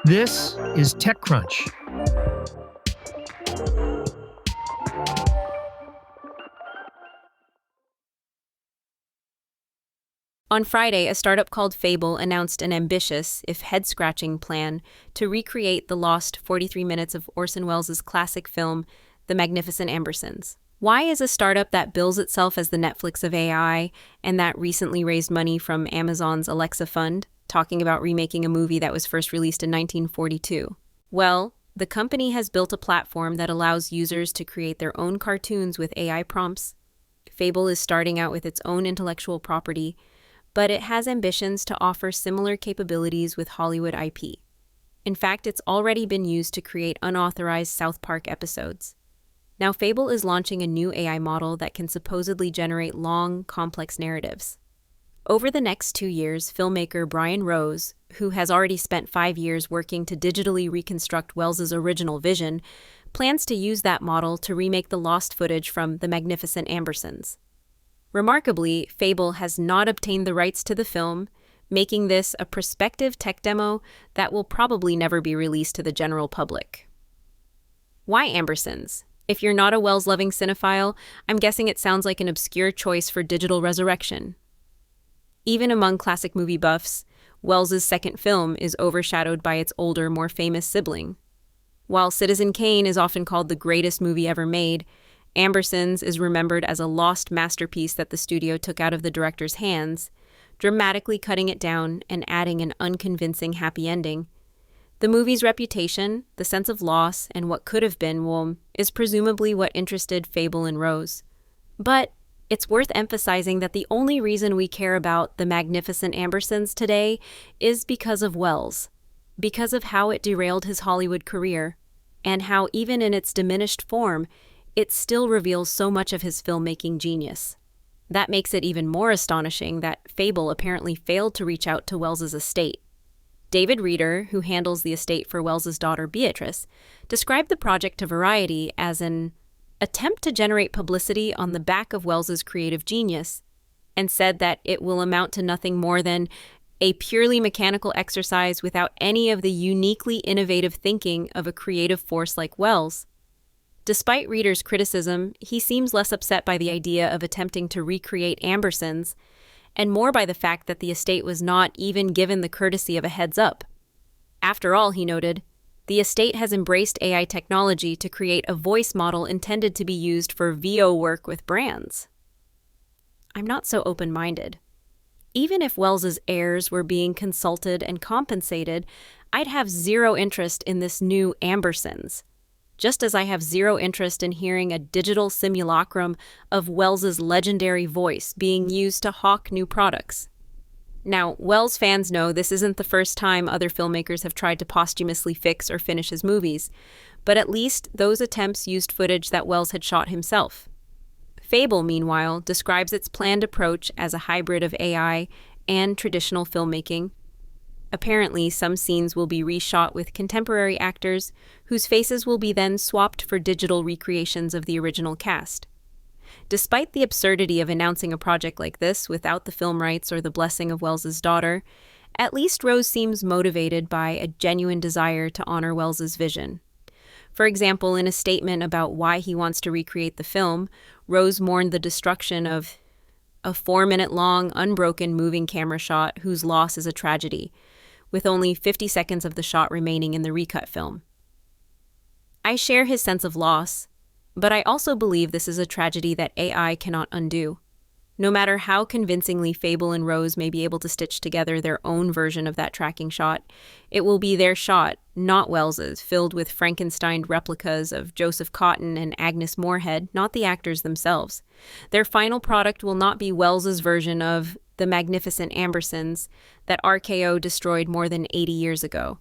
This is TechCrunch. On Friday, a startup called Fable announced an ambitious, if head-scratching, plan to recreate the lost 43 minutes of Orson Welles' classic film, The Magnificent Ambersons. Why is a startup that bills itself as the Netflix of AI and that recently raised money from Amazon's Alexa fund talking about remaking a movie that was first released in 1942? Well, the company has built a platform that allows users to create their own cartoons with AI prompts. Fable is starting out with its own intellectual property, but it has ambitions to offer similar capabilities with Hollywood IP. In fact, it's already been used to create unauthorized South Park episodes. Now, Fable is launching a new AI model that can supposedly generate long, complex narratives. Over the next 2 years, filmmaker Brian Rose, who has already spent 5 years working to digitally reconstruct Welles's original vision, plans to use that model to remake the lost footage from The Magnificent Ambersons. Remarkably, Fable has not obtained the rights to the film, making this a prospective tech demo that will probably never be released to the general public. Why Ambersons? If you're not a Welles-loving cinephile, I'm guessing it sounds like an obscure choice for digital resurrection. Even among classic movie buffs, Welles's second film is overshadowed by its older, more famous sibling. While Citizen Kane is often called the greatest movie ever made, Ambersons is remembered as a lost masterpiece that the studio took out of the director's hands, dramatically cutting it down and adding an unconvincing happy ending. The movie's reputation, the sense of loss, and what could have been, is presumably what interested Fable and Rose. But it's worth emphasizing that the only reason we care about The Magnificent Ambersons today is because of Welles, because of how it derailed his Hollywood career, and how even in its diminished form, it still reveals so much of his filmmaking genius. That makes it even more astonishing that Fable apparently failed to reach out to Welles's estate. David Reeder, who handles the estate for Welles's daughter Beatrice, described the project to Variety as an attempt to generate publicity on the back of Welles's creative genius, and said that it will amount to nothing more than a purely mechanical exercise without any of the uniquely innovative thinking of a creative force like Welles. Despite Reeder's criticism, he seems less upset by the idea of attempting to recreate Ambersons, and more by the fact that the estate was not even given the courtesy of a heads up. After all, he noted, the estate has embraced AI technology to create a voice model intended to be used for VO work with brands. I'm not so open-minded. Even if Welles's heirs were being consulted and compensated, I'd have zero interest in this new Ambersons. Just as I have zero interest in hearing a digital simulacrum of Welles's legendary voice being used to hawk new products. Now, Welles fans know this isn't the first time other filmmakers have tried to posthumously fix or finish his movies, but at least those attempts used footage that Welles had shot himself. Fable, meanwhile, describes its planned approach as a hybrid of AI and traditional filmmaking. Apparently, some scenes will be reshot with contemporary actors, whose faces will be then swapped for digital recreations of the original cast. Despite the absurdity of announcing a project like this without the film rights or the blessing of Welles's daughter, at least Rose seems motivated by a genuine desire to honor Welles's vision. For example, in a statement about why he wants to recreate the film, Rose mourned the destruction of a 4-minute-long, unbroken moving camera shot whose loss is a tragedy, with only 50 seconds of the shot remaining in the recut film. I share his sense of loss, but I also believe this is a tragedy that AI cannot undo. No matter how convincingly Fable and Rose may be able to stitch together their own version of that tracking shot, it will be their shot, not Welles's, filled with Frankenstein replicas of Joseph Cotton and Agnes Moorehead, not the actors themselves. Their final product will not be Welles's version of The Magnificent Ambersons that RKO destroyed more than 80 years ago.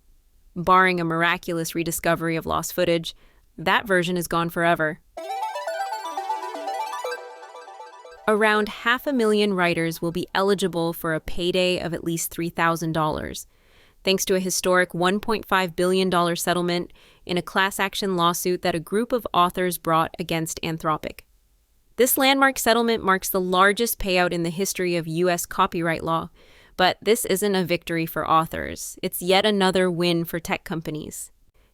Barring a miraculous rediscovery of lost footage, that version is gone forever. Around 500,000 writers will be eligible for a payday of at least $3,000, thanks to a historic $1.5 billion settlement in a class action lawsuit that a group of authors brought against Anthropic. This landmark settlement marks the largest payout in the history of U.S. copyright law, But this isn't a victory for authors. It's yet another win for tech companies.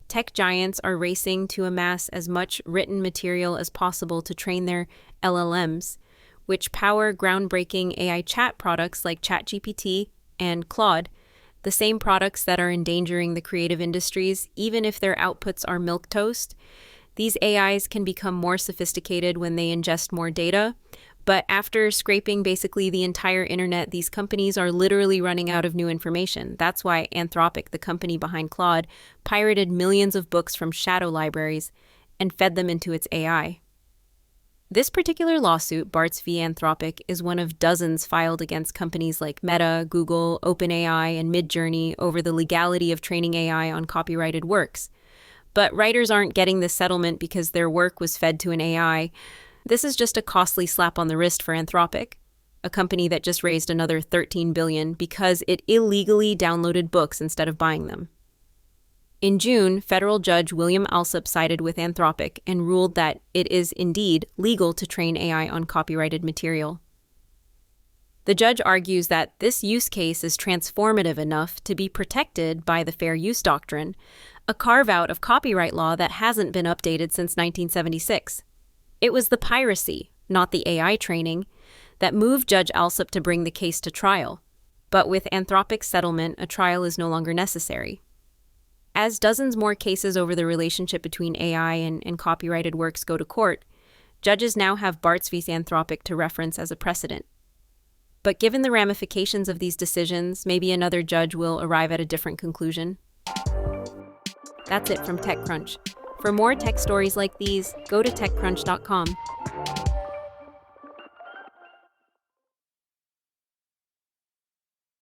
Tech giants are racing to amass as much written material as possible to train their LLMs, which power groundbreaking AI chat products like ChatGPT and Claude, the same products that are endangering the creative industries, even if their outputs are milquetoast. These AIs can become more sophisticated when they ingest more data, but after scraping basically the entire internet, these companies are literally running out of new information. That's why Anthropic, the company behind Claude, pirated millions of books from shadow libraries and fed them into its AI. This particular lawsuit, Bart's v. Anthropic, is one of dozens filed against companies like Meta, Google, OpenAI, and Midjourney over the legality of training AI on copyrighted works. But writers aren't getting this settlement because their work was fed to an AI. This is just a costly slap on the wrist for Anthropic, a company that just raised another $13 billion because it illegally downloaded books instead of buying them. In June, federal judge William Alsup sided with Anthropic and ruled that it is indeed legal to train AI on copyrighted material. The judge argues that this use case is transformative enough to be protected by the fair use doctrine, a carve-out of copyright law that hasn't been updated since 1976. It was the piracy, not the AI training, that moved Judge Alsup to bring the case to trial. But with Anthropic's settlement, a trial is no longer necessary. As dozens more cases over the relationship between AI and copyrighted works go to court, judges now have Bart's v. Anthropic to reference as a precedent. But given the ramifications of these decisions, maybe another judge will arrive at a different conclusion. That's it from TechCrunch. For more tech stories like these, go to TechCrunch.com.